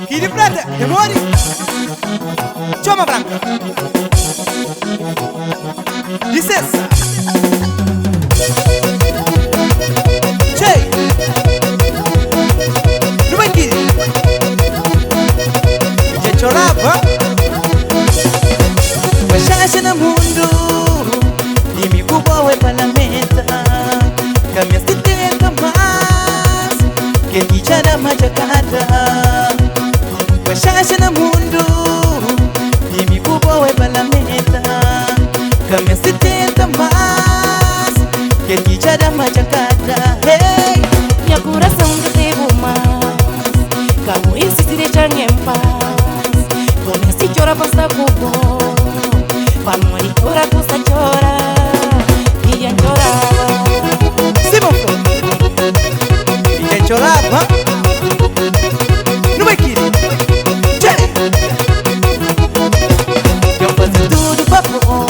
Kiri Prata, demori. Choma branca. Licença. Cheio. Não vai Kiri. Já chorava. Wachache na mundo Imi kubwa we palamenta Kamya siteka mas Kekichana majakata Wachache na mundo Imi kubwa we palamenta Kamya siteka mas Kekichana majakata Hey, minha coração que teve mais Como esse se deixar em paz Como esse chora passa cubo Vamos de chora custa chora E já chorava Simon E já chorava Não vai querer Já fazer tudo pra bom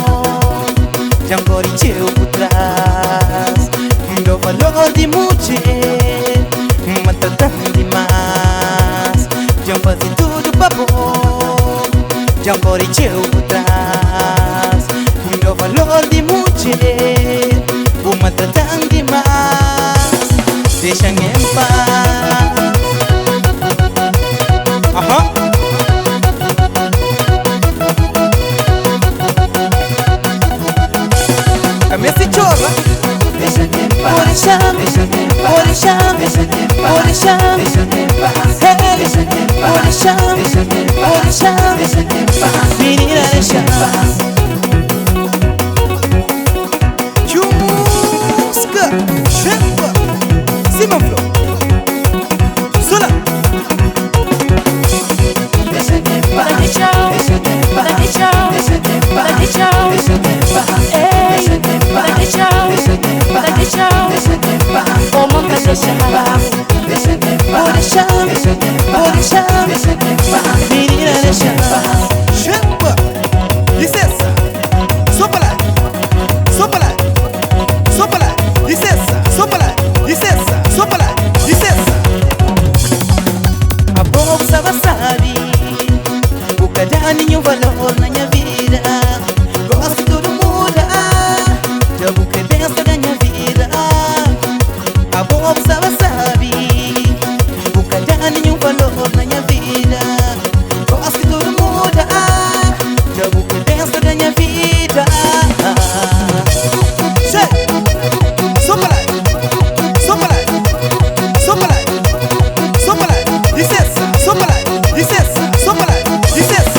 Já corrigiu por trás Meu valor de mulher Uma tratando demais Já fazer tudo pra bom Já corrigiu por trás Meu valor de mulher Uma tratando demais Deixa-me em paz A minha se chora Deixa-me em paz Deixa-me em paz Deixa-me em paz Deixa-me em paz Deixa-me em paz Deixa-me em paz Deixa-me em paz Menina, deixa-me em paz Chumusca Chepa Simon Flow Sola Deixa-me em paz Deixa-me em paz Deixa-me em paz Deixa-me em paz Deixa-me em paz Deixa-me em paz Deixa-me em paz Como pra deixar Deixa-me em paz Deixa-me em paz Deixa-me em paz Menina, deixa-me em paz Chepa Licença Sopa lá Sopa lá Sopa lá Licença Sopa lá Licença Sopa lá Licença A boa sabe O cada nenhum valor na minha vida Gosto tudo muda Já vou que pensa da minha vida A boa sabe O cada nenhum valor na minha vida Gosto tudo muda Já vou que pensa da minha vida Sopa lá Sopa lá Sopa lá Sopa lá Licença Sopa lá Licença Sopa lá Licença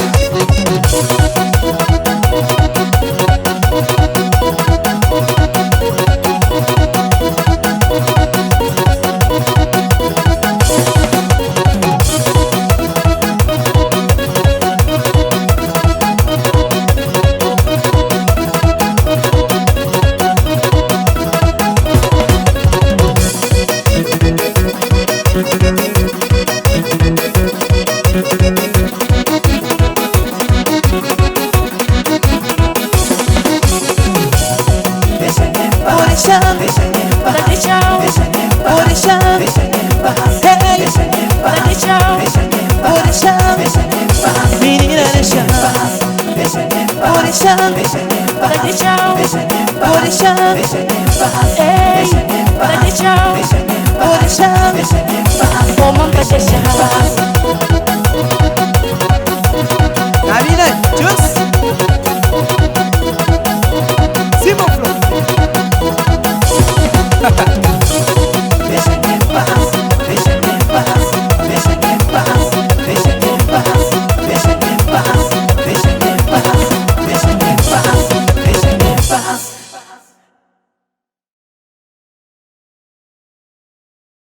Menina, deixa Como pra deixar